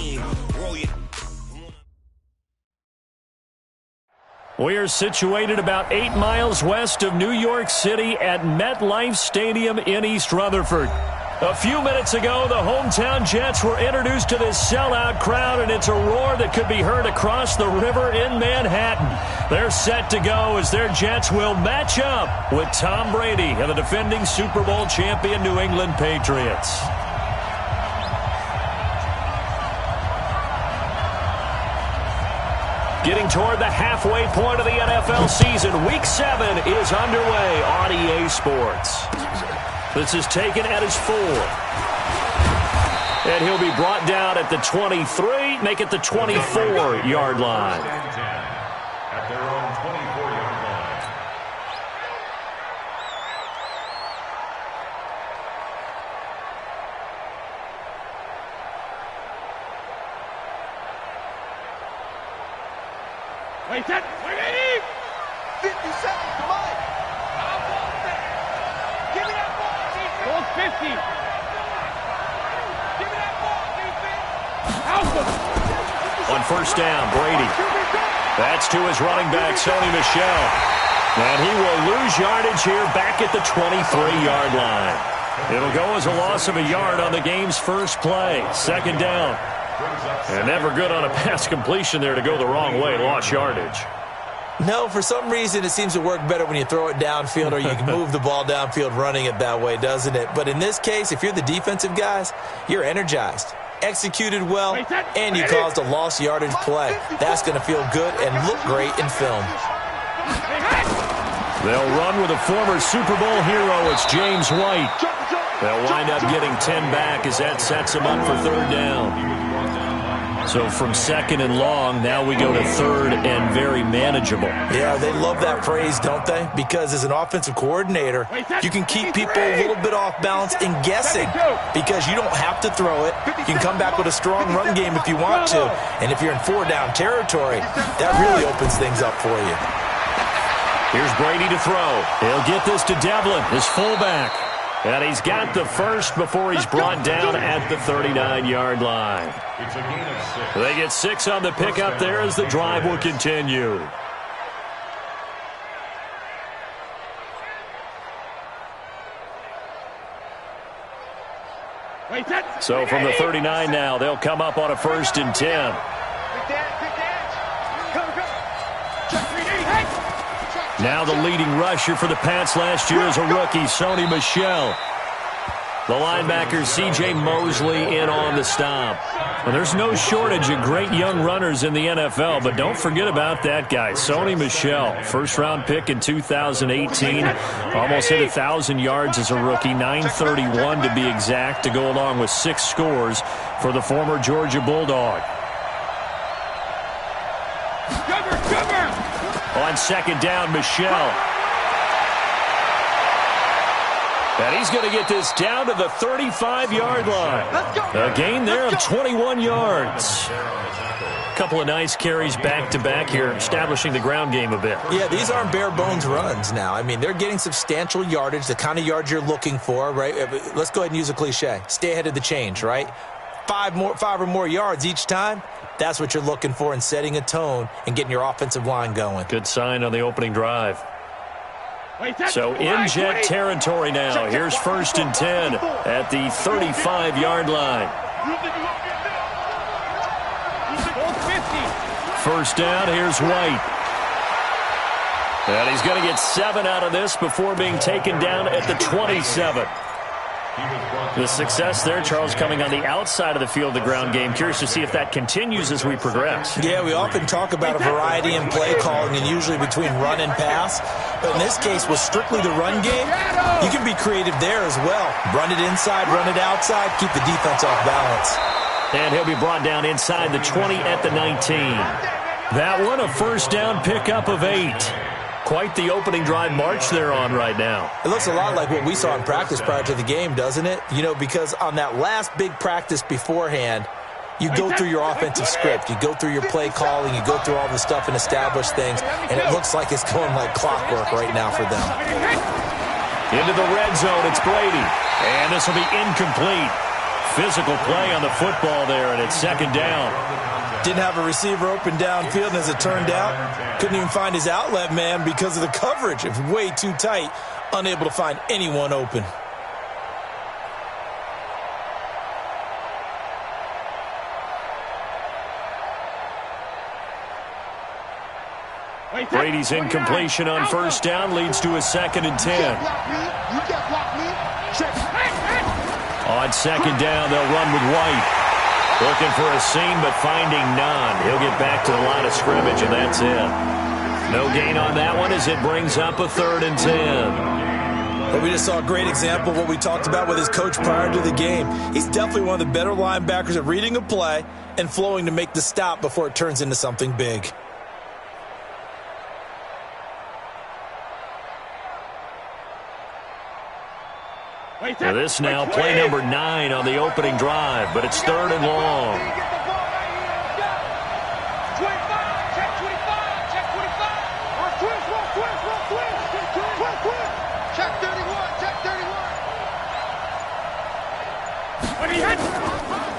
team. We are situated about 8 miles west of New York City at MetLife Stadium in East Rutherford. A few minutes ago, the hometown Jets were introduced to this sellout crowd, and it's a roar that could be heard across the river in Manhattan. They're set to go as their Jets will match up with Tom Brady and the defending Super Bowl champion New England Patriots. Getting toward the halfway point of the NFL season, Week 7 is underway on EA Sports. This is taken at his 4. And he'll be brought down at the 23, make it the 24-yard line. At their own 24-yard line. Wait, that, wait, 50 seconds, come on. Give me that ball, defense. Ball 50. Give me that ball, defense. On first down, Brady. That's to his running back, Sony Michel. And he will lose yardage here back at the 23-yard line. It'll go as a loss of a yard on the game's first play. Second down. And never good on a pass completion there to go the wrong way. Lost yardage. No, for some reason it seems to work better when you throw it downfield or you can move the ball downfield running it that way, doesn't it? But in this case, if you're the defensive guys, you're energized, executed well, and you caused a lost yardage play. That's going to feel good and look great in film. They'll run with a former Super Bowl hero. It's James White. They'll wind up getting 10 back as that sets them up for third down. So from second and long, now we go to third and very manageable. Yeah, they love that phrase, don't they? Because as an offensive coordinator, you can keep people a little bit off balance and guessing because you don't have to throw it. You can come back with a strong run game if you want to. And if you're in four-down territory, that really opens things up for you. Here's Brady to throw. He'll get this to Devlin, his fullback. And he's got the first before he's brought down at the 39-yard line. It's a gain of 6. They get 6 on the pickup there as the drive will continue. So from the 39 now, they'll come up on a 1st and 10. Now the leading rusher for the Pats last year is a rookie, Sony Michel. The linebacker, C.J. Mosley, in on the stop. Well, there's no shortage of great young runners in the NFL, but don't forget about that guy, Sony Michel. First-round pick in 2018. Almost hit 1,000 yards as a rookie, 931 to be exact, to go along with 6 scores for the former Georgia Bulldog. On second down, Michel. And he's going to get this down to the 35-yard line. A gain there of 21 yards. A couple of nice carries back-to-back here, establishing the ground game a bit. Yeah, these aren't bare-bones runs now. I mean, they're getting substantial yardage, the kind of yards you're looking for, right? Let's go ahead and use a cliche. Stay ahead of the change, right? 5 or more yards each time. That's what you're looking for in setting a tone and getting your offensive line going. Good sign on the opening drive. So in Jet territory now. Here's 1st and 10 at the 35-yard line. First down, here's White. And he's going to get 7 out of this before being taken down at the 27. The success there, Charles, coming on the outside of the field, the ground game. Curious to see if that continues as we progress. Yeah, we often talk about a variety in play calling and usually between run and pass. But in this case, with strictly the run game, you can be creative there as well. Run it inside, run it outside, keep the defense off balance. And he'll be brought down inside the 20 at the 19. That one, a first down pickup of 8. Quite the opening drive march they're on right now. It looks a lot like what we saw in practice prior to the game, doesn't it? You know, because on that last big practice beforehand, you go through your offensive script. You go through your play calling. You go through all the stuff and establish things. And it looks like it's going like clockwork right now for them. Into the red zone, it's Brady. And this will be incomplete. physical play on the football there, and it's second down. Didn't have a receiver open downfield, and as it turned out, couldn't even find his outlet man because of the coverage. It was way too tight, unable to find anyone open. Brady's incompletion on first down leads to a 2nd and 10. On second down, they'll run with White. Looking for a seam, but finding none. He'll get back to the line of scrimmage, and that's it. No gain on that one as it brings up a 3rd and 10. But we just saw a great example of what we talked about with his coach prior to the game. He's definitely one of the better linebackers at reading a play and flowing to make the stop before it turns into something big. Now this now play number 9 on the opening drive, but it's 3rd and long.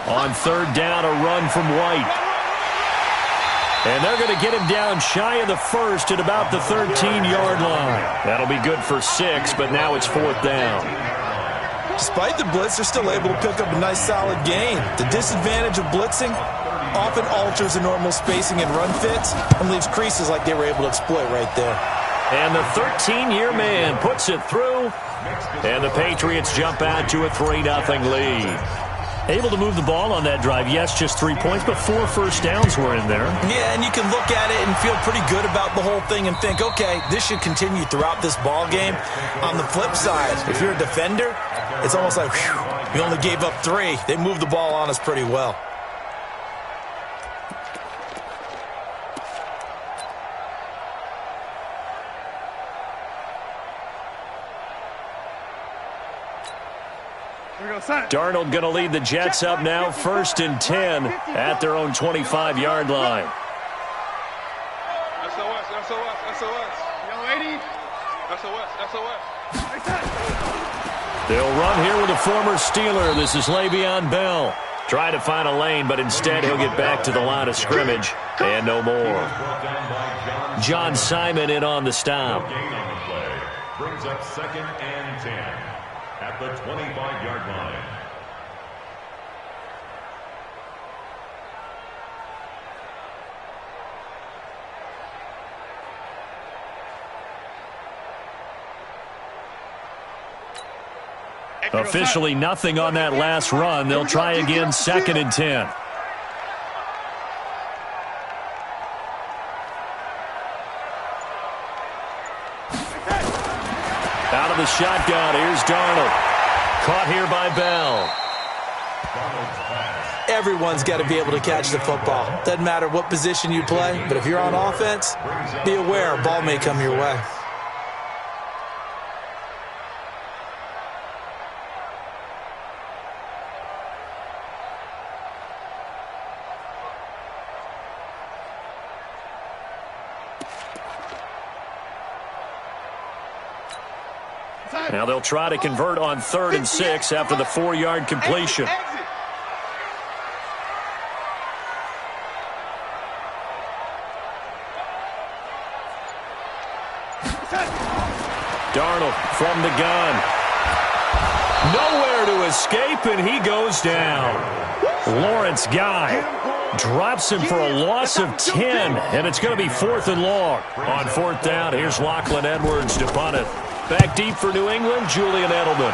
On 3rd down, a run from White. And they're going to get him down shy of the 1st at about the 13-yard line. That'll be good for 6, but now it's 4th down. Despite the blitz, they're still able to pick up a nice solid gain. The disadvantage of blitzing often alters the normal spacing and run fits and leaves creases like they were able to exploit right there. And the 13-year man puts it through, and the Patriots jump out to a 3-0 lead. Able to move the ball on that drive. Yes, just 3 points, but 4 first downs were in there. Yeah, and you can look at it and feel pretty good about the whole thing and think, okay, this should continue throughout this ball game. On the flip side, if you're a defender, it's almost like, whew, we only gave up 3. They moved the ball on us pretty well. Darnold going to lead the Jets up now, 1st and 10 at their own 25-yard line. SOS, SOS, SOS. Young lady. SOS, SOS. They'll run here with a former Steeler. This is Le'Veon Bell. Trying to find a lane, but instead he'll get back to the line of scrimmage and no more. John Simon in on the stop. Brings up 2nd and 10 at the 25-yard line. Officially nothing on that last run. They'll try again, 2nd and 10. Out of the shotgun, here's Darnold. Caught here by Bell. Everyone's got to be able to catch the football. Doesn't matter what position you play, but if you're on offense, be aware a ball may come your way. Now they'll try to convert on 3rd and 6 after the 4-yard completion. Darnold from the gun. Nowhere to escape, and he goes down. Lawrence Guy drops him for a loss of 10, and it's going to be 4th and long. On 4th down, here's Lachlan Edwards to punt it. Back deep for New England, Julian Edelman.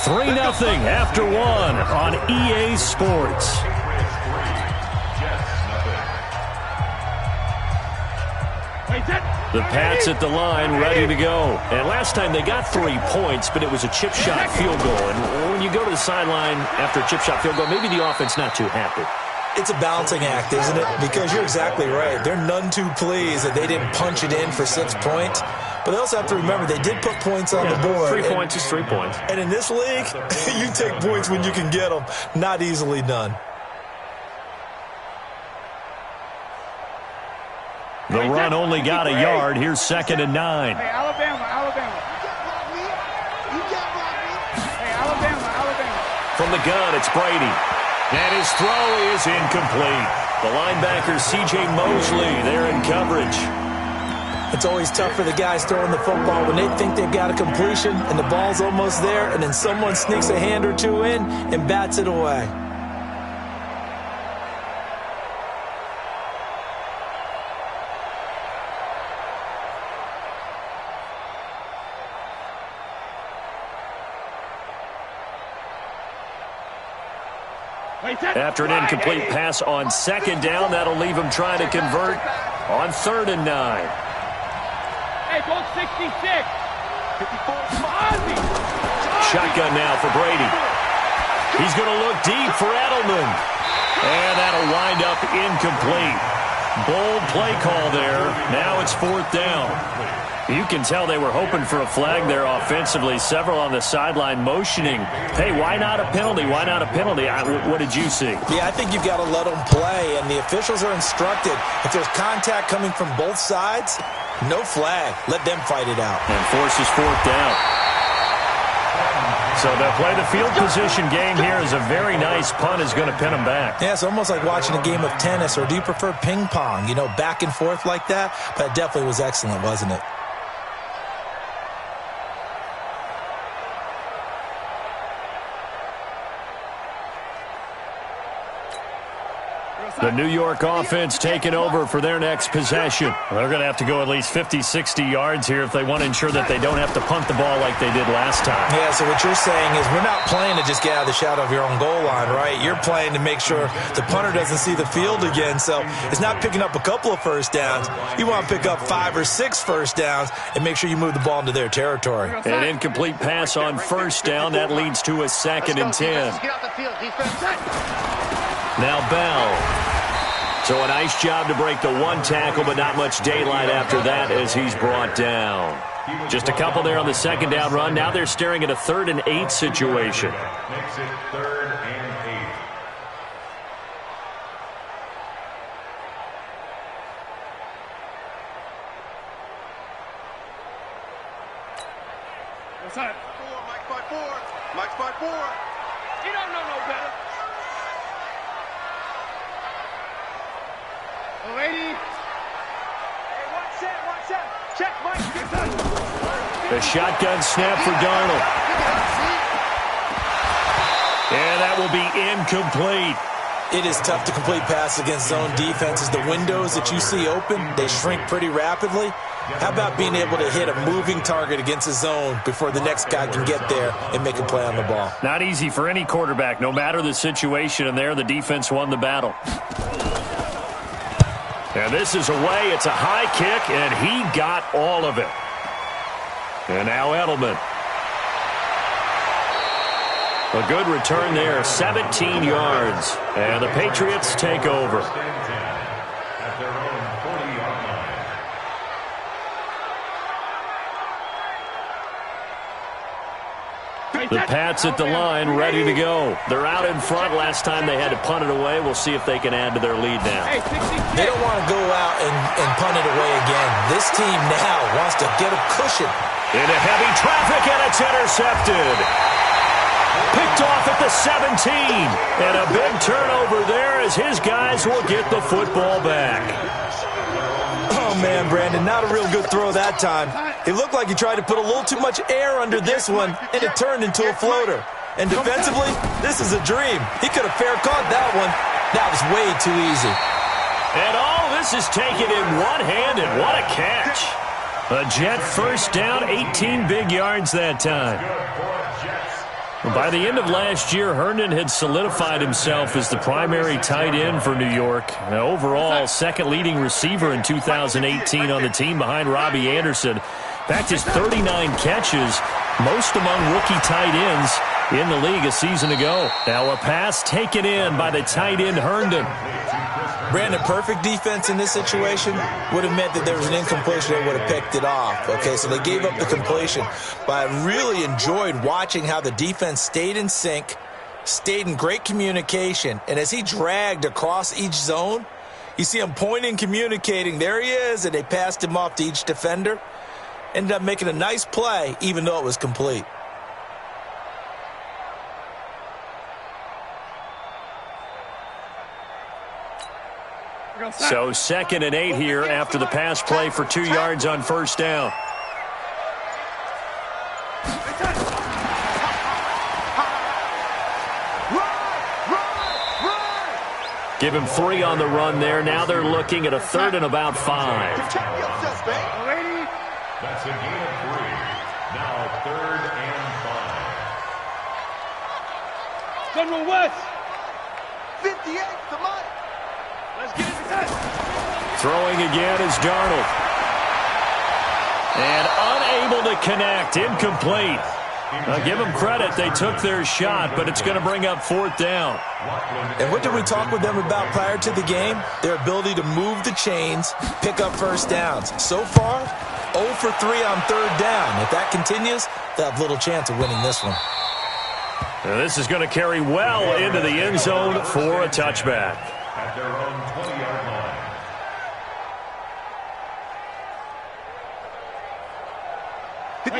Three 0 after 1 on EA Sports. The Pats at the line, ready to go. And last time they got 3 points, but it was a chip shot field goal. And when you go to the sideline after a chip shot field goal, maybe the offense not too happy. It's a balancing act, isn't it? Because you're exactly right. They're none too pleased that they didn't punch it in for 6 points. But they also have to remember they did put points on the board. 3 points is 3 points. And in this league, you take points when you can get them. Not easily done. The run only got a yard. Here's 2nd and 9. Hey, Alabama. Hey, Alabama. From the gun, it's Brady. And his throw is incomplete. The linebacker, C.J. Mosley, there in coverage. It's always tough for the guys throwing the football when they think they've got a completion and the ball's almost there, and then someone sneaks a hand or two in and bats it away. After an incomplete pass on 2nd down, that'll leave him trying to convert on 3rd and 9. Hey, go 66. 54. Shotgun now for Brady. He's going to look deep for Edelman. And that'll wind up incomplete. Bold play call there. Now it's 4th down. You can tell they were hoping for a flag there offensively. Several on the sideline motioning. Hey, why not a penalty? Why not a penalty? What did you see? Yeah, I think you've got to let them play, and the officials are instructed. If there's contact coming from both sides, no flag. Let them fight it out. And forces 4th down. So they'll play the field position game here as a very nice punt is going to pin them back. Yeah, it's almost like watching a game of tennis, or do you prefer ping pong? You know, back and forth like that? But it definitely was excellent, wasn't it? The New York offense taking over for their next possession. They're going to have to go at least 50, 60 yards here if they want to ensure that they don't have to punt the ball like they did last time. Yeah, so what you're saying is we're not playing to just get out of the shadow of your own goal line, right? You're playing to make sure the punter doesn't see the field again. So it's not picking up a couple of first downs. You want to pick up 5 or 6 first downs and make sure you move the ball into their territory. An incomplete pass on 1st down. That leads to a 2nd and 10. Now Bell. So a nice job to break the 1 tackle, but not much daylight after that as he's brought down. Just a couple there on the 2nd down run. Now they're staring at a 3rd and 8 situation. Makes it 3rd and 8. What's that? Mike's by 4. You don't know no better. Lady. Hey, watch that. Check, Mike. The shotgun snap for Darnold. And that will be incomplete. It is tough to complete passes against zone defenses. The windows that you see open, they shrink pretty rapidly. How about being able to hit a moving target against a zone before the next guy can get there and make a play on the ball? Not easy for any quarterback, no matter the situation, and there the defense won the battle. And this is away. It's a high kick, and he got all of it. And now Edelman. A good return there, 17 yards. And the Patriots take over. At their own 40-yard line. The Pats at the line, ready to go. They're out in front. Last time they had to punt it away. We'll see if they can add to their lead now. They don't want to go out and punt it away again. This team now wants to get a cushion. Into heavy traffic, and it's intercepted. Picked off at the 17. And a big turnover there as his guys will get the football back. Oh, man, Brandon, not a real good throw that time. It looked like he tried to put a little too much air under this one, and it turned into a floater. And defensively, this is a dream. He could have fair caught that one. That was way too easy. And all this is taken in one-handed. What a catch. A Jet first down, 18 big yards that time. By the end of last year, Herndon had solidified himself as the primary tight end for New York. Now, overall, second leading receiver in 2018 on the team behind Robbie Anderson. In fact, his 39 catches, most among rookie tight ends in the league a season ago. Now a pass taken in by the tight end Herndon. Brandon, perfect defense in this situation would have meant that there was an incompletion. They would have picked it off. Okay, so they gave up the completion. But I really enjoyed watching how the defense stayed in sync, stayed in great communication, and as he dragged across each zone, You see him pointing, communicating. There he is, and they passed him off to each defender. Ended up making a nice play, even though it was complete. So 2nd and 8 here after the pass play for 2 yards on first down. Give him 3 on the run there. Now they're looking at a 3rd and about 5. That's a gain of 3. Now 3rd and 5. General West. 58 to Mike. Let's get it to touch. Throwing again is Darnold. And unable to connect. Incomplete. Give them credit. They took their shot, but it's going to bring up 4th down. And what did we talk with them about prior to the game? Their ability to move the chains, pick up first downs. So far, 0 for 3 on 3rd down. If that continues, they'll have little chance of winning this one. Now this is going to carry well into the end zone for a touchback. At their own 20-yard line.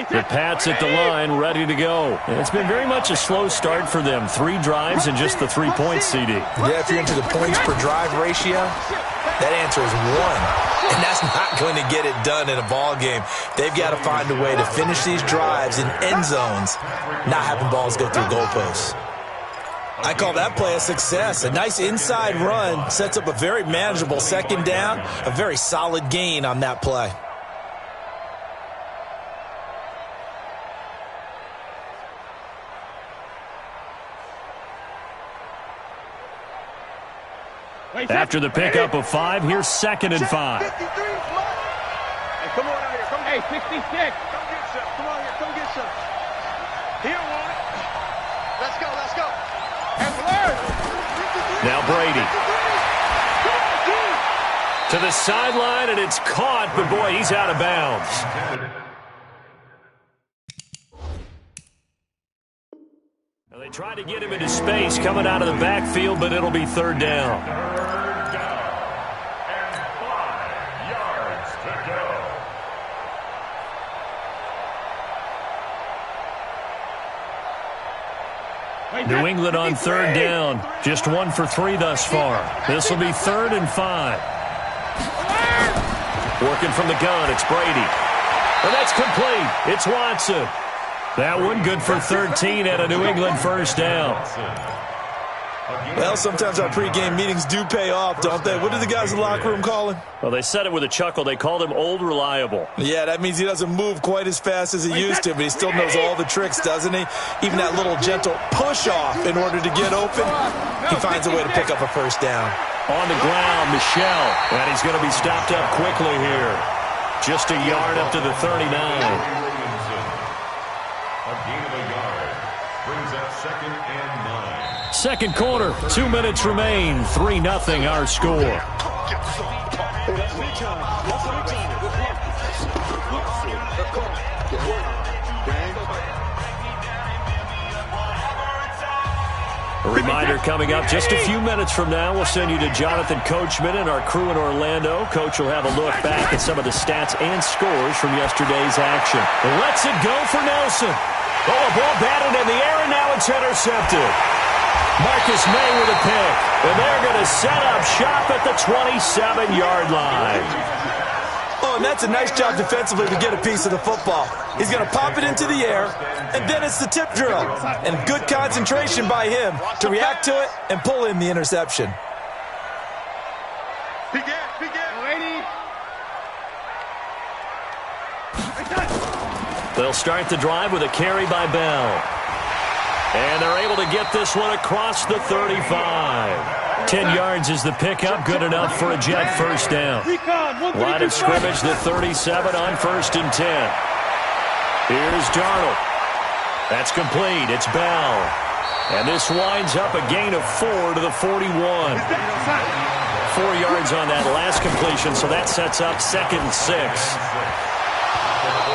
The Pats at the line, ready to go. And it's been very much a slow start for them. 3 drives and just the 3 points, CD. Yeah, if you're into the points per drive ratio, that answer is 1. And that's not going to get it done in a ball game. They've got to find a way to finish these drives in end zones, not having balls go through goalposts. I call that play a success. A nice inside run sets up a very manageable 2nd down, a very solid gain on that play. After the pickup of 5, here's 2nd and 5. Hey, come on out here. Come, hey, 66. Come get some. Come on here. Come get some. He don't want it. Let's go. Let's go. Now Brady. To the sideline, and it's caught, but boy, he's out of bounds. Now they try to get him into space coming out of the backfield, but it'll be 3rd down. 3rd down and 5 yards to go. New England on 3rd down. Just 1 for 3 thus far. This will be 3rd and 5. Working from the gun, it's Brady. And that's complete. It's Watson. That one good for 13 and a New England first down. Well, sometimes our pregame meetings do pay off, don't they? What do the guys in the locker room call him? Well, they said it with a chuckle. They called him Old Reliable. Yeah, that means he doesn't move quite as fast as he used to, but he still knows all the tricks, doesn't he? Even that little gentle push-off in order to get open, he finds a way to pick up a first down. On the ground, Michel. And he's going to be stopped up quickly here. Just a yard up to the 39. A gain of a yard brings up 2nd and 9. Second quarter, 2 minutes remain. 3-0 our score. A reminder coming up just a few minutes from now. We'll send you to Jonathan Coachman and our crew in Orlando. Coach will have a look back at some of the stats and scores from yesterday's action. Lets it go for Nelson. Oh, a ball batted in the air, and now it's intercepted. Marcus May with a pick. And they're going to set up shop at the 27-yard line. Oh, and that's a nice job defensively to get a piece of the football. He's going to pop it into the air, and then it's the tip drill. And good concentration by him to react to it and pull in the interception. They'll start the drive with a carry by Bell. And they're able to get this one across the 35. 10 yards is the pickup, good enough for a Jet first down. Line of scrimmage, the 37 on 1st and 10. Here's Darnold. That's complete. It's Bell. And this winds up a gain of 4 to the 41. 4 yards on that last completion, so that sets up 2nd and 6.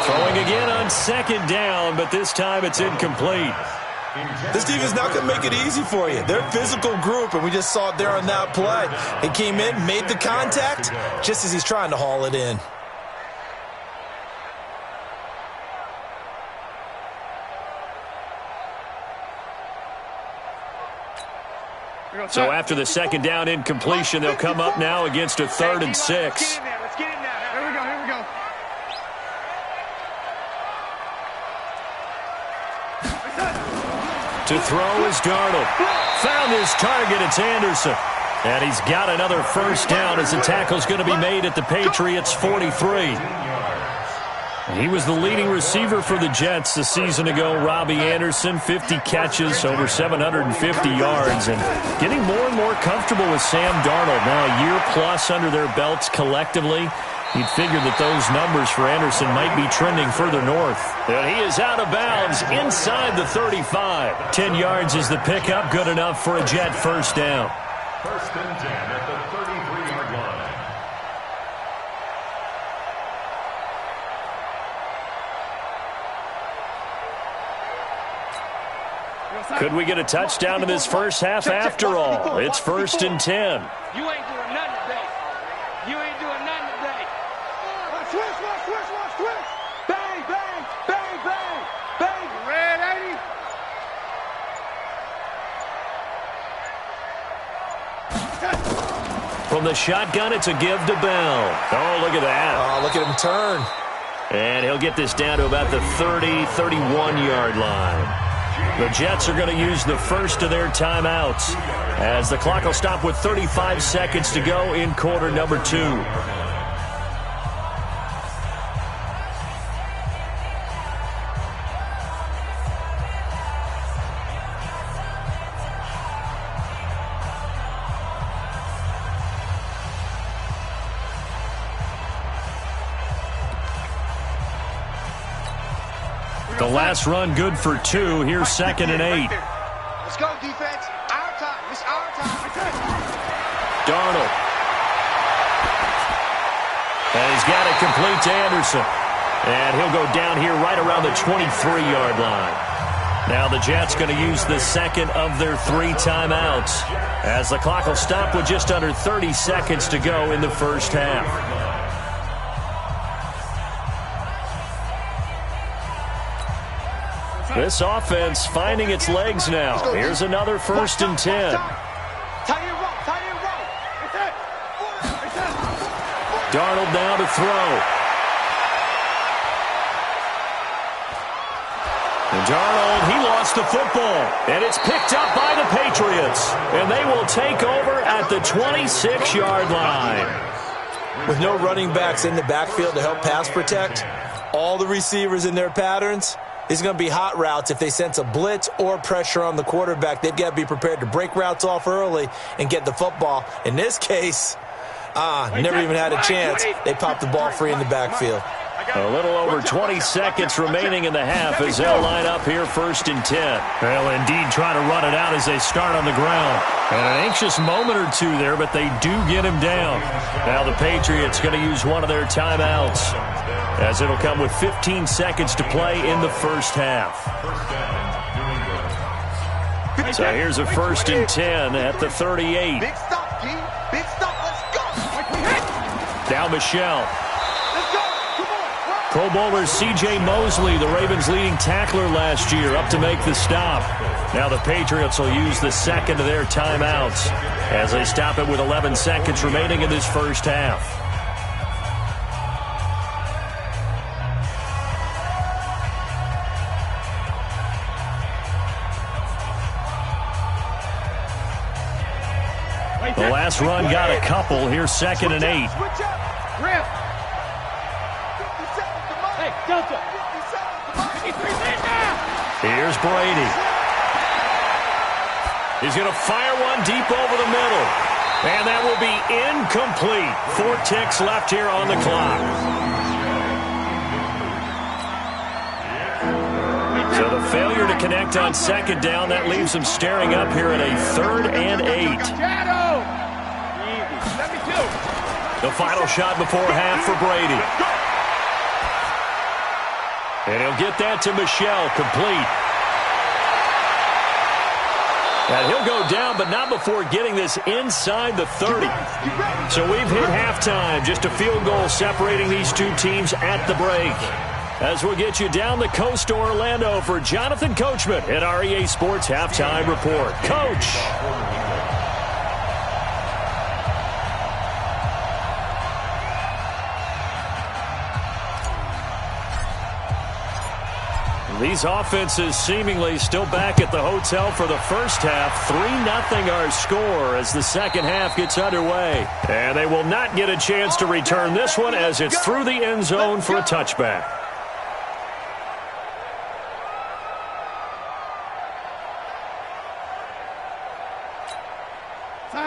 Throwing again on 2nd down, but this time it's incomplete. This defense is not going to make it easy for you. They're a physical group, and we just saw it there on that play. He came in, made the contact, just as he's trying to haul it in. So after the second down incompletion, they'll come up now against a 3rd and 6. Let's get in now. Here we go. To throw is Darnold. Found his target. It's Anderson. And he's got another first down as the tackle's going to be made at the Patriots' 43. He was the leading receiver for the Jets a season ago. Robbie Anderson, 50 catches, over 750 yards, and getting more and more comfortable with Sam Darnold. Now a year plus under their belts collectively. You'd figure that those numbers for Anderson might be trending further north. And he is out of bounds inside the 35. 10 yards is the pickup, good enough for a Jet first down. 1st and 10 at the 33-yard line. Could we get a touchdown in this first half after all? It's 1st and 10. You ain't doing nothing today. You ain't doing nothing today. Switch. Bang. Red 80. From the shotgun, it's a give to Bell. Oh, look at that. Oh, look at him turn. And he'll get this down to about the 30, 31-yard line. The Jets are going to use the first of their timeouts as the clock will stop with 35 seconds to go in quarter number 2. The last run good for 2. Here's 2nd and 8. Let's go, defense. Our time. It's our time. Darnold. And he's got it complete to Anderson. And he'll go down here right around the 23-yard line. Now the Jets going to use the second of their 3 timeouts as the clock will stop with just under 30 seconds to go in the first half. This offense finding its legs now. Here's another 1st and 10. Darnold now to throw. And Darnold, he lost the football. And it's picked up by the Patriots. And they will take over at the 26-yard line. With no running backs in the backfield to help pass protect, all the receivers in their patterns, these are going to be hot routes. If they sense a blitz or pressure on the quarterback, they've got to be prepared to break routes off early and get the football. In this case, never even had a chance. They popped the ball free in the backfield. A little over 20 seconds remaining in the half as they'll line up here 1st and 10. They'll indeed try to run it out as they start on the ground. And an anxious moment or two there, but they do get him down. Now the Patriots going to use one of their timeouts as it'll come with 15 seconds to play in the first half. So here's a 1st and 10 at the 38. Big stop, G. Big stop. Let's go. Now Michelle. Let's go. Come on. Pro Bowler C.J. Mosley, the Ravens' leading tackler last year, up to make the stop. Now the Patriots will use the second of their timeouts as they stop it with 11 seconds remaining in this first half. The last run got a couple. Here's 2nd and 8. Switch up. Rip. Hey, Delta. Here's Brady. He's going to fire one deep over the middle. And that will be incomplete. 4 ticks left here on the clock. So the failure to connect on 2nd down, that leaves them staring up here at a 3rd and 8. The final shot before half for Brady. And he'll get that to Michelle, complete. And he'll go down, but not before getting this inside the 30. So we've hit halftime. Just a field goal separating these two teams at the break. As we'll get you down the coast to Orlando for Jonathan Coachman at our EA Sports Halftime Report. Coach! These offenses seemingly still back at the hotel for the first half. 3-0 our score as the second half gets underway. And they will not get a chance to return this one as it's through the end zone for a touchback.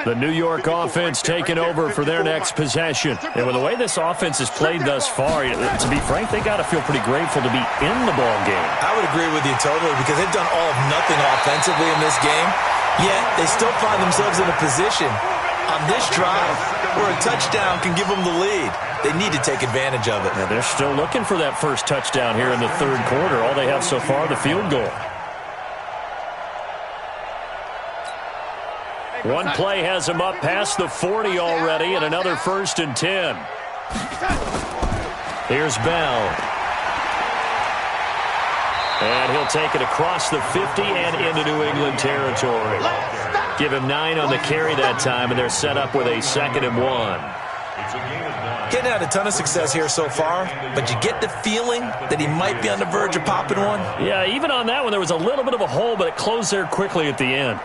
The New York offense taking over for their next possession. And with the way this offense has played thus far, to be frank, they got to feel pretty grateful to be in the ball game. I would agree with you totally because they've done all of nothing offensively in this game, yet they still find themselves in a position on this drive where a touchdown can give them the lead. They need to take advantage of it. Now, they're still looking for that first touchdown here in the third quarter. All they have so far, the field goal. One play has him up past the 40 already, and another 1st and 10. Here's Bell. And he'll take it across the 50 and into New England territory. Give him 9 on the carry that time, and they're set up with a 2nd and 1. Getting had a ton of success here so far, but you get the feeling that he might be on the verge of popping one. Yeah, even on that one, there was a little bit of a hole, but it closed there quickly at the end.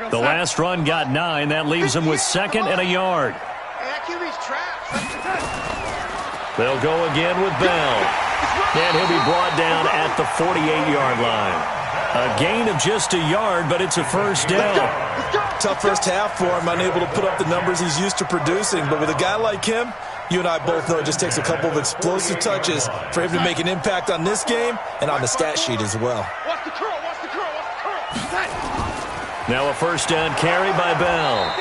The last run got 9. That leaves him with 2nd and a yard. They'll go again with Bell. And he'll be brought down at the 48-yard line. A gain of just a yard, but it's a first down. Tough first half for him, unable to put up the numbers he's used to producing. But with a guy like him, you and I both know it just takes a couple of explosive touches for him to make an impact on this game and on the stat sheet as well. Now a first down carry by Bell.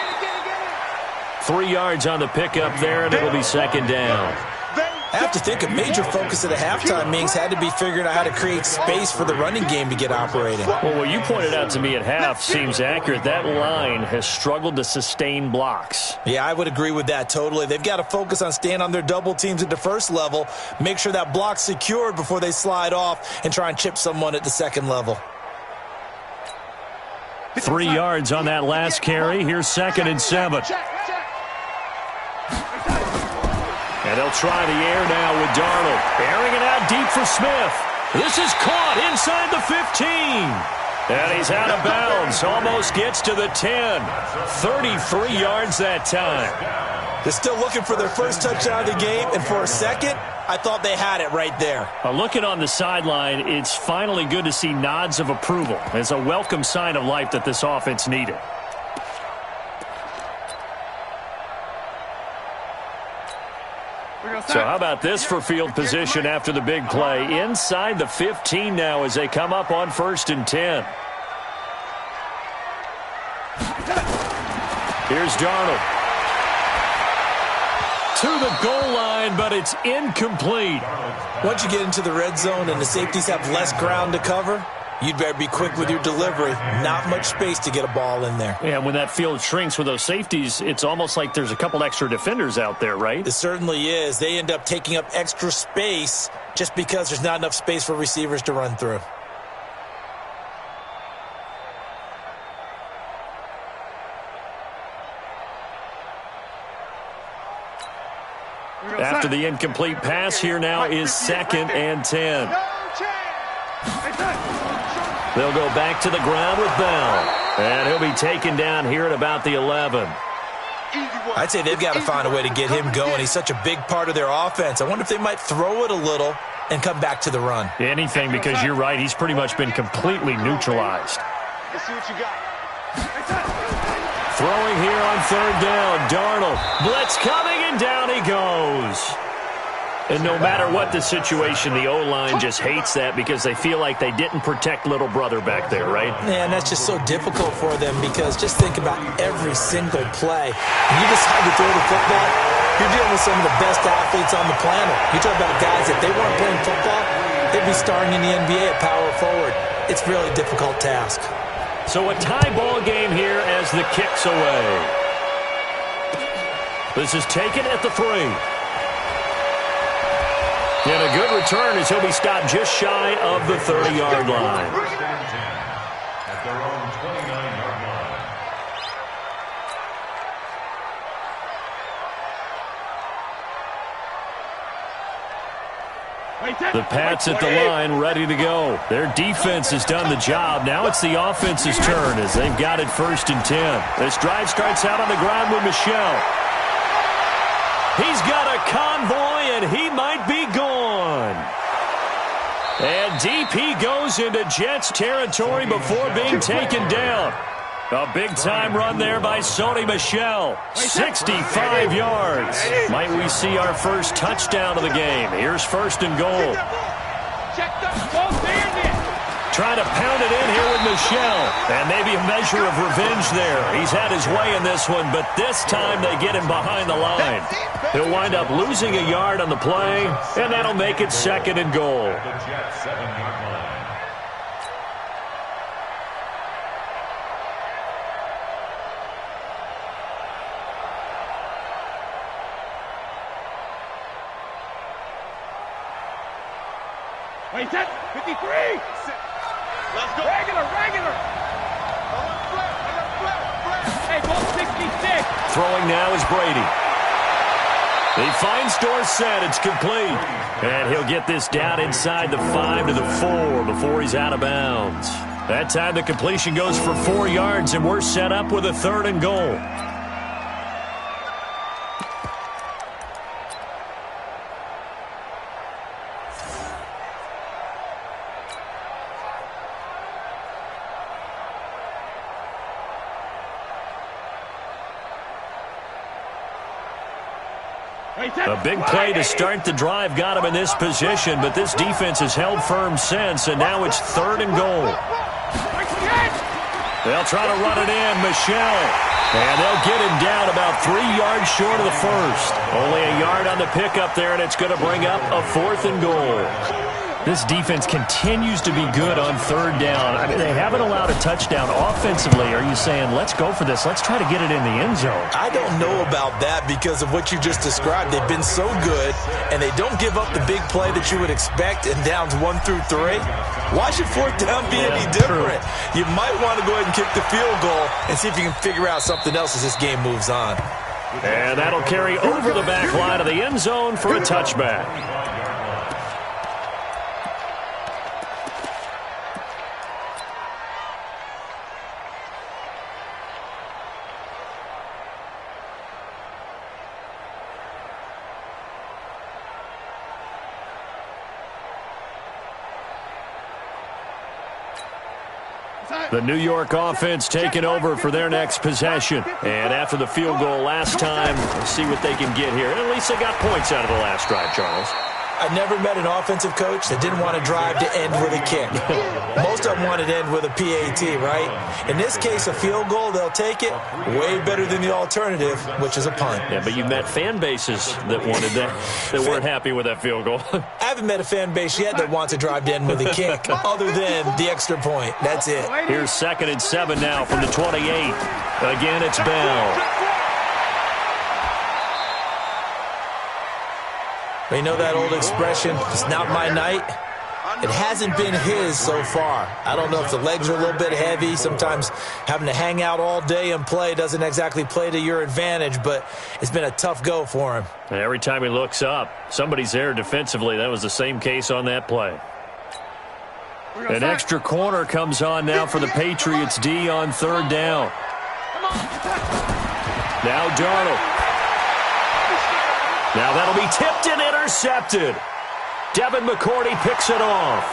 3 yards on the pickup there, and it'll be 2nd down. I have to think a major focus of the halftime meetings had to be figuring out how to create space for the running game to get operating. Well, what you pointed out to me at half seems accurate. That line has struggled to sustain blocks. Yeah, I would agree with that totally. They've got to focus on staying on their double teams at the first level, make sure that block's secured before they slide off and try and chip someone at the second level. 3 yards on that last carry. Here's 2nd and 7. And they'll try the air now with Darnold. Airing it out deep for Smith. This is caught inside the 15. And he's out of bounds. Almost gets to the 10. 33 yards that time. They're still looking for their first touchdown of the game, and for a second, I thought they had it right there. Looking on the sideline, it's finally good to see nods of approval. It's a welcome sign of life that this offense needed. So how about this for field position after the big play? Inside the 15 now as they come up on 1st and 10. Here's Darnold. To the goal line, but it's incomplete. Once you get into the red zone and the safeties have less ground to cover, you'd better be quick with your delivery. Not much space to get a ball in there. Yeah, when that field shrinks with those safeties, it's almost like there's a couple extra defenders out there, right? It certainly is. They end up taking up extra space just because there's not enough space for receivers to run through. After the incomplete pass, here now is 2nd and 10. They'll go back to the ground with Bell. And he'll be taken down here at about the 11. I'd say they've got to find a way to get him going. He's such a big part of their offense. I wonder if they might throw it a little and come back to the run. Anything, because you're right. He's pretty much been completely neutralized. Let's see what you got. Throwing here on 3rd down. Darnold. Blitz coming, and down he goes. And no matter what the situation, the O-line just hates that because they feel like they didn't protect little brother back there, right? Yeah, and that's just so difficult for them because just think about every single play. When you decide to throw the football, you're dealing with some of the best athletes on the planet. You talk about guys, if they weren't playing football, they'd be starring in the NBA at power forward. It's a really difficult task. So a tie ball game here as the kick's away. This is taken at the 3. And a good return as he'll be stopped just shy of the 30-yard line. First and 10 at their own 29-yard line. The Pats at the line, ready to go. Their defense has done the job. Now it's the offense's turn as they've got it 1st and 10. This drive starts out on the ground with Michel. He's got a convoy, and he might be gone. And deep he goes into Jets territory before being taken down. A big-time run there by Sony Michel. 65 yards. Might we see our first touchdown of the game? Here's 1st and goal. Trying to pound it in here with Michel. And maybe a measure of revenge there. He's had his way in this one, but this time they get him behind the line. He'll wind up losing a yard on the play, and that'll make it 2nd and goal. The Jets 7-yard line. Wait, set. 53. Let's go. Regular. Hey, ball 66. Throwing now is Brady. He finds Dorsett. It's complete. And he'll get this down inside the 5 to the 4 before he's out of bounds. That time the completion goes for 4 yards, and we're set up with a 3rd and goal. A big play to start the drive got him in this position, but this defense has held firm since, and now it's 3rd and goal. They'll try to run it in, Michel. And they'll get him down about 3 yards short of the 1st. Only a yard on the pickup there, and it's going to bring up a 4th and goal. This defense continues to be good on 3rd down. I mean, they haven't allowed a touchdown offensively. Are you saying, let's go for this? Let's try to get it in the end zone. I don't know about that because of what you just described. They've been so good, and they don't give up the big play that you would expect in downs 1 through 3. Why should 4th down be any different? You might want to go ahead and kick the field goal and see if you can figure out something else as this game moves on. And that'll carry over the back line of the end zone for a touchback. The New York offense taking over for their next possession. And after the field goal last time, we'll see what they can get here. At least they got points out of the last drive, Charles. I never met an offensive coach that didn't want to drive to end with a kick. Most of them wanted to end with a PAT, right? In this case, a field goal, they'll take it. Way better than the alternative, which is a punt. Yeah, but you've met fan bases that wanted that, that weren't happy with that field goal. I haven't met a fan base yet that wants to drive to end with a kick, other than the extra point. That's it. Here's 2nd and 7 now from the 28. Again, it's Bell. You know that old expression, it's not my night? It hasn't been his so far. I don't know if the legs are a little bit heavy. Sometimes having to hang out all day and play doesn't exactly play to your advantage, but it's been a tough go for him. And every time he looks up, somebody's there defensively. That was the same case on that play. An extra corner comes on now for the Patriots D on 3rd down. Now Darnold. Now that'll be tipped and intercepted. Devin McCourty picks it off.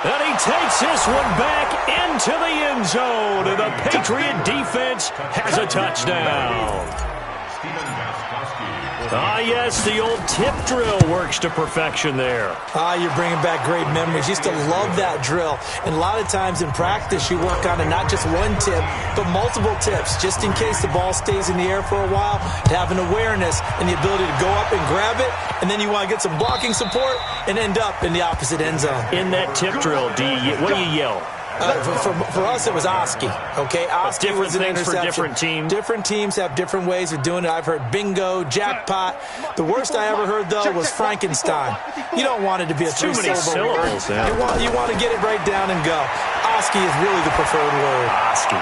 And he takes this one back into the end zone. And the Patriot defense has a touchdown. Stephen Gostkowski. Ah, yes, the old tip drill works to perfection there. You're bringing back great memories. Used to love that drill. And a lot of times in practice, you work on it not just one tip, but multiple tips, just in case the ball stays in the air for a while, to have an awareness and the ability to go up and grab it, and then you want to get some blocking support and end up in the opposite end zone. In that tip drill, what do you yell? For us, it was Oski. Okay, Oski was an interception. For different teams. Different teams have different ways of doing it. I've heard bingo, jackpot. The worst I ever heard, though, was Frankenstein. You don't want it to be a three-syllable word. You want to get it right down and go. Oski is really the preferred word. Oski.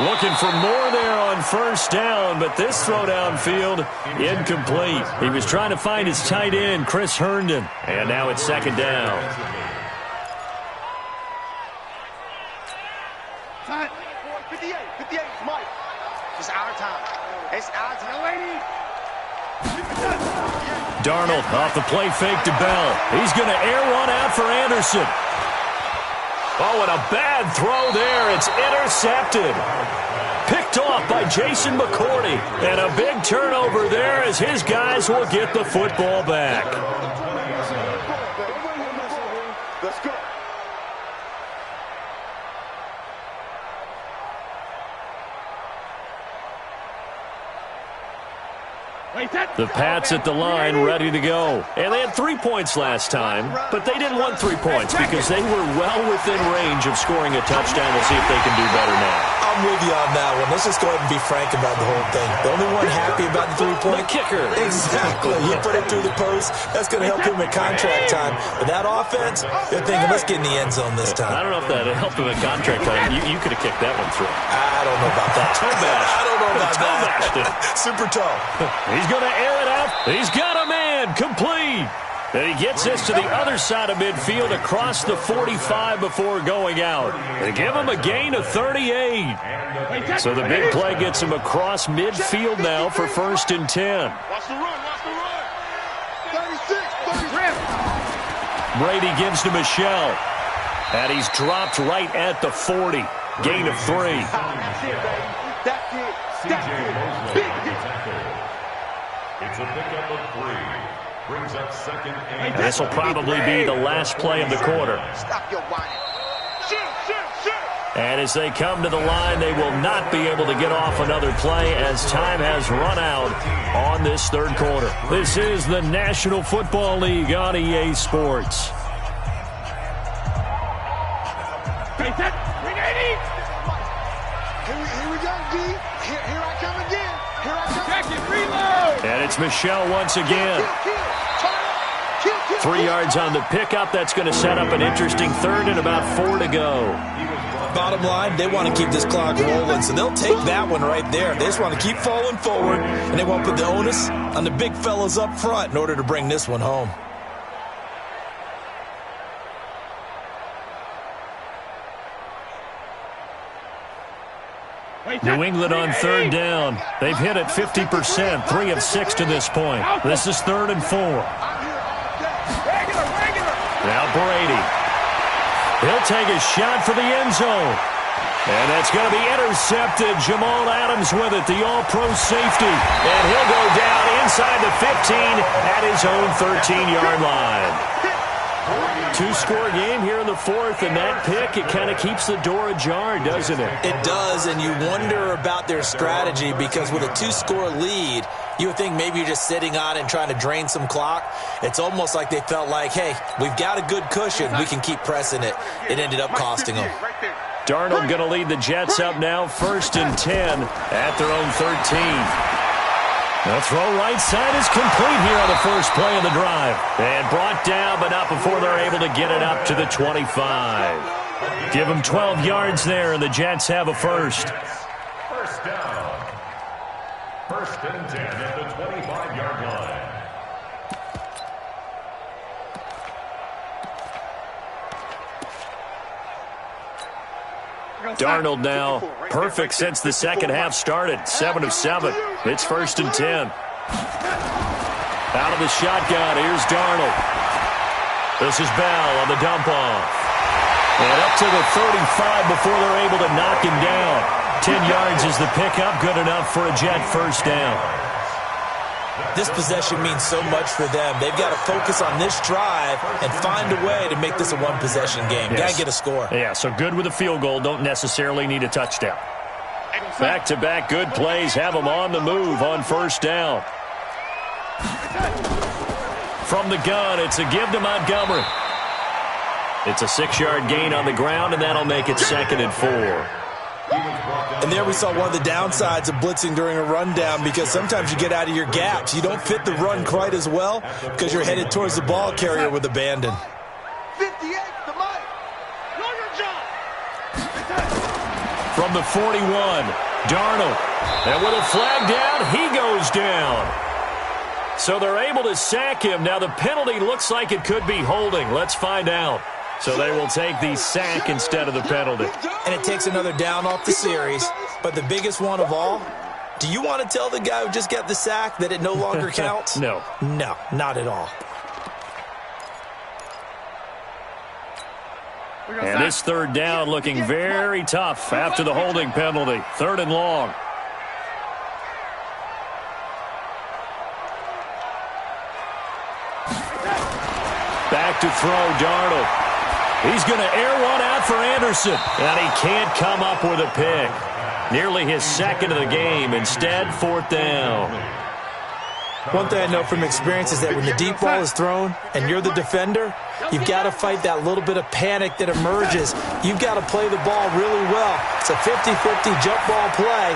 Looking for more there on first down, but this throw downfield, incomplete. He was trying to find his tight end, Chris Herndon. And now it's second down. Time. 58, Mike. It's our time. It's our time. Lady. Darnold off the play fake to Bell. He's going to air one out for Anderson. Oh, and a bad throw there. It's intercepted. Picked off by Jason McCourty. And a big turnover there as his guys will get the football back. Let's go. The Pats at the line ready to go. And they had 3 points last time, but they didn't want 3 points because they were well within range of scoring a touchdown. We'll see if they can do better now. I'm with you on that one. Let's just go ahead and be frank about the whole thing. The only one happy about the 3-point? The kicker. Exactly. He put it through the post. That's going to help him at contract time. But that offense, they're thinking, let's get in the end zone this time. I don't know if that helped him at contract time. You could have kicked that one through. I don't know about that. Toe bash. I don't know about toe bashed it. Super toe. He's going to air it out. He's got a man. Complete. And he gets this to the other side of midfield across the 45 before going out. They give him a gain of 38. So the big play gets him across midfield now for 1st and 10. Watch the run. 36. Brady gives to Michelle. And he's dropped right at the 40. Gain of 3. That's it. Big hit. It's a pickup of 3. Brings up second and This will probably be the last play of the quarter. Stop your whining. And as they come to the line, they will not be able to get off another play as time has run out on this third quarter. This is the National Football League on EA Sports. Here we go, D. Here I come again. Here I come. Check it, reload. And it's Michelle once again. 3 yards on the pickup. That's going to set up an interesting third and about 4 to go. Bottom line, they want to keep this clock rolling, so they'll take that one right there. They just want to keep falling forward, and they won't put the onus on the big fellas up front in order to bring this one home. New England on third down. They've hit it 50%, 3 of 6 to this point. This is 3rd and 4. Now Brady. He'll take a shot for the end zone. And that's going to be intercepted. Jamal Adams with it, the all-pro safety. And he'll go down inside the 15 at his own 13-yard line. 2-score game here in the 4th, and that pick, it kind of keeps the door ajar, doesn't it? It does, and you wonder about their strategy because with a 2-score lead, you would think maybe you're just sitting on it and trying to drain some clock. It's almost like they felt like, hey, we've got a good cushion. We can keep pressing it. It ended up costing them. Darnold going to lead the Jets up now, 1st and 10 at their own 13. The throw right side is complete here on the first play of the drive. And brought down, but not before they're able to get it up to the 25. Give them 12 yards there, and the Jets have a first. First down. 1st and 10 at the 25-yard line. Darnold now perfect since the second half started. 7 of 7. It's 1st and 10. Out of the shotgun, here's Darnold. This is Bell on the dump off. And up to the 35 before they're able to knock him down. 10 yards is the pickup, good enough for a Jet first down. This possession means so much for them. They've got to focus on this drive and find a way to make this a one-possession game. Yes. Got to get a score. Yeah, so good with a field goal. Don't necessarily need a touchdown. Back-to-back good plays have them on the move on first down. From the gun, it's a give to Montgomery. It's a 6-yard gain on the ground, and that'll make it 2nd and 4. And there we saw one of the downsides of blitzing during a rundown, because sometimes you get out of your gaps. You don't fit the run quite as well because you're headed towards the ball carrier with abandon. 58 to Mike. Know your job. From the 41, Darnold. And with a flag down, he goes down. So they're able to sack him. Now the penalty looks like it could be holding. Let's find out. So they will take the sack instead of the penalty. And it takes another down off the series. But the biggest one of all, do you want to tell the guy who just got the sack that it no longer counts? No. No, not at all. And this 3rd down looking very tough after the holding penalty. 3rd and long. Back to throw, Darnold. He's going to air one out for Anderson. And he can't come up with a pick. Nearly his 2nd of the game. Instead, 4th down. One thing I know from experience is that when the deep ball is thrown and you're the defender, you've got to fight that little bit of panic that emerges. You've got to play the ball really well. It's a 50-50 jump ball play.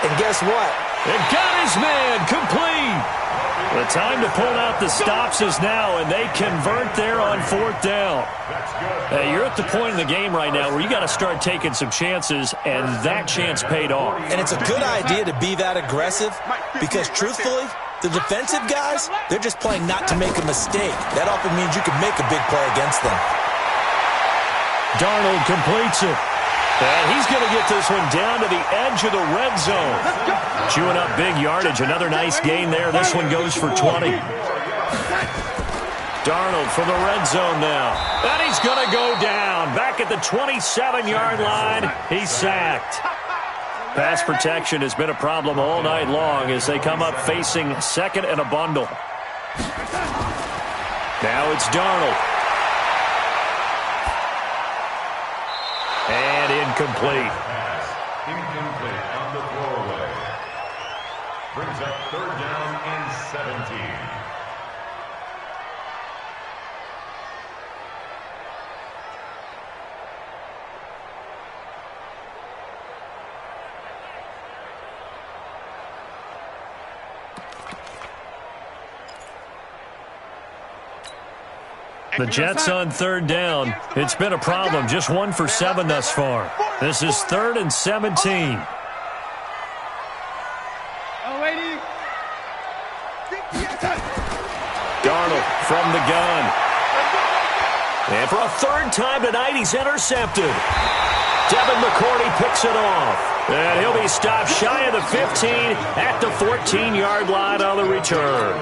And guess what? It got his man complete. The time to pull out the stops is now, and they convert there on 4th down. Hey, you're at the point in the game right now where you got to start taking some chances, and that chance paid off. And it's a good idea to be that aggressive because, truthfully, the defensive guys, they're just playing not to make a mistake. That often means you can make a big play against them. Darnold completes it. And he's going to get this one down to the edge of the red zone. Chewing up big yardage. Another nice gain there. This one goes for 20. Darnold from the red zone now. And he's going to go down. Back at the 27-yard line. He's sacked. Pass protection has been a problem all night long as they come up facing 2nd and a bundle. Now it's Darnold. And incomplete. Incomplete on the throwaway. Brings up 3rd down and 17. The Jets on 3rd down. It's been a problem. Just 1 for 7 thus far. This is 3rd and 17. Darnold from the gun. And for a 3rd time tonight, he's intercepted. Devin McCourty picks it off. And he'll be stopped shy of the 15 at the 14-yard line on the return.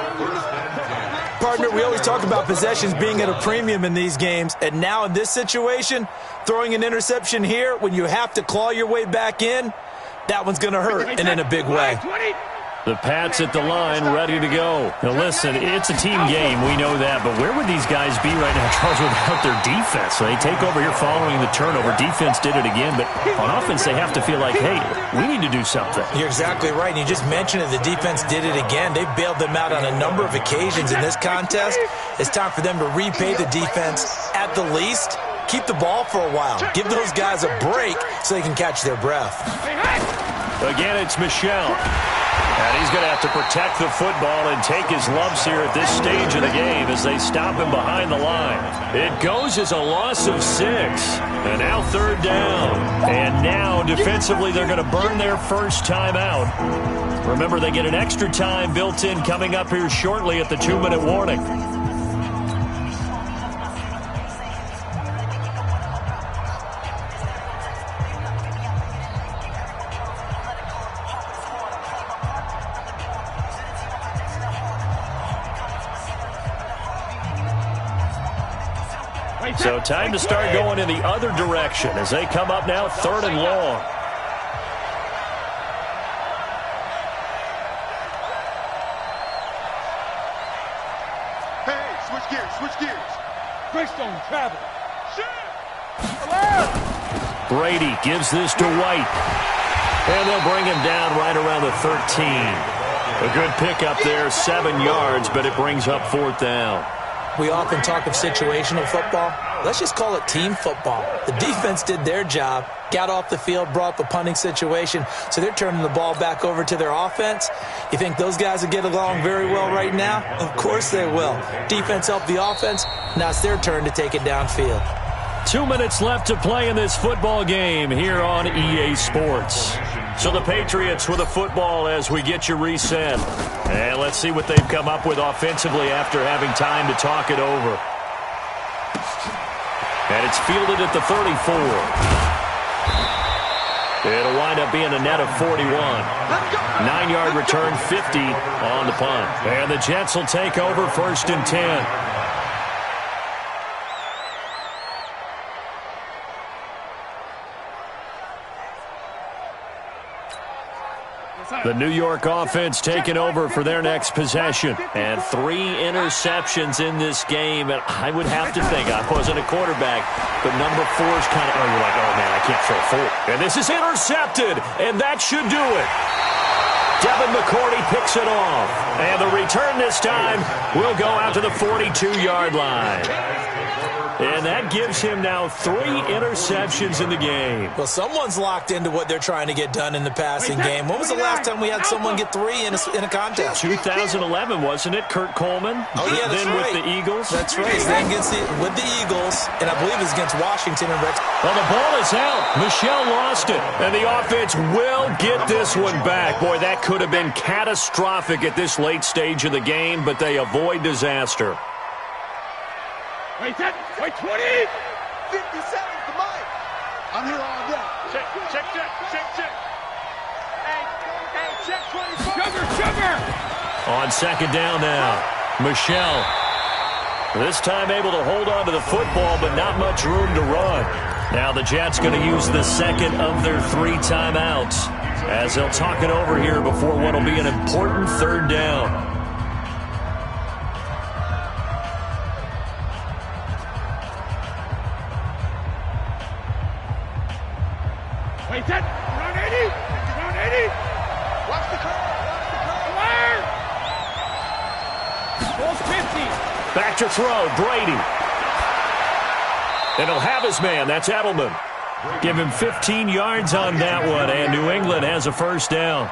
Partner, we always talk about possessions being at a premium in these games, and now in this situation, throwing an interception here when you have to claw your way back in, that one's going to hurt, and in a big way. The Pats at the line, ready to go. Now listen, it's a team game, we know that, but where would these guys be right now, Charles, without their defense? So they take over here following the turnover. Defense did it again, but on offense they have to feel like, hey, we need to do something. You're exactly right, and you just mentioned it. The defense did it again. They bailed them out on a number of occasions in this contest. It's time for them to repay the defense at the least. Keep the ball for a while. Give those guys a break so they can catch their breath. Again, it's Michel. And he's going to have to protect the football and take his lumps here at this stage of the game as they stop him behind the line. It goes as a loss of 6. And now 3rd down. And now defensively they're going to burn their first time out. Remember, they get an extra time built in coming up here shortly at the 2-minute warning. So time to start going in the other direction as they come up now 3rd and long. Greystone travel. Brady gives this to White. And they'll bring him down right around the 13. A good pickup there, 7 yards, but it brings up 4th down. We often talk of situational football. Let's just call it team football. The defense did their job, got off the field, brought the punting situation, so they're turning the ball back over to their offense. You think those guys will get along very well right now? Of course they will. Defense helped the offense. Now it's their turn to take it downfield. 2 minutes left to play in this football game here on EA Sports. So the Patriots with a football as we get you reset. And let's see what they've come up with offensively after having time to talk it over. And it's fielded at the 34. It'll wind up being a net of 41. 9-yard return, 50 on the punt. And the Jets will take over 1st and 10. The New York offense taking over for their next possession. And 3 interceptions in this game. And I would have to think, I wasn't a quarterback, but number 4's kind of, you're like, oh, man, I can't throw 4. And this is intercepted, and that should do it. Devin McCourty picks it off. And the return this time will go out to the 42-yard line. And that gives him now 3 interceptions in the game. Well, someone's locked into what they're trying to get done in the passing game. When was the last time we had someone get 3 in a contest? 2011, wasn't it? Kurt Coleman? Oh, yeah, that's then right. with the Eagles? That's right. Then with the Eagles, and I believe it's against Washington and Rex. Well, the ball is out. Michelle lost it, and the offense will get this one back. Boy, that could have been catastrophic at this late stage of the game, but they avoid disaster. Wait 20. 57 to Mike. I'm here all day. Check. Hey, check 24. Sugar. On 2nd down now, Michelle. This time able to hold on to the football, but not much room to run. Now the Jets going to use the 2nd of their 3 timeouts as they'll talk it over here before what will be an important 3rd down. Wait 10. Run 80. Watch the curve. Fire. Ball's 50. Back to throw, Brady. And he'll have his man, that's Edelman. Give him 15 yards on that one, and New England has a 1st down.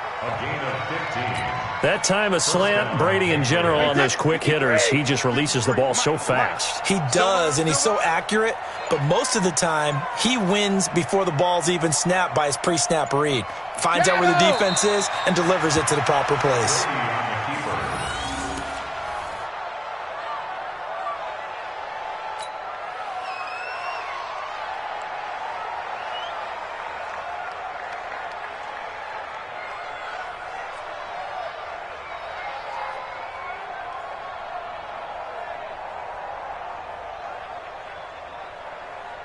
That time a slant, Brady in general on those quick hitters, he just releases the ball so fast. He does, and he's so accurate, but most of the time he wins before the ball's even snapped by his pre-snap read. Finds out where the defense is and delivers it to the proper place.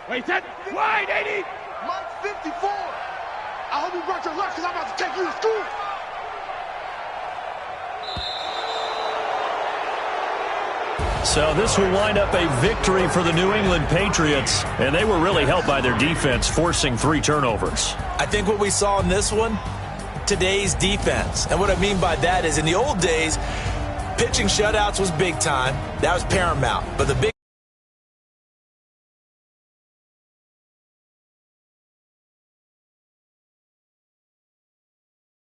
Wait 10. Wide 80. Mike 54. I hope you brought your lunch because I'm about to take you to school. So this will wind up a victory for the New England Patriots, and they were really helped by their defense, forcing 3 turnovers. I think what we saw in this one, today's defense. And what I mean by that is in the old days, pitching shutouts was big time. That was paramount. But the big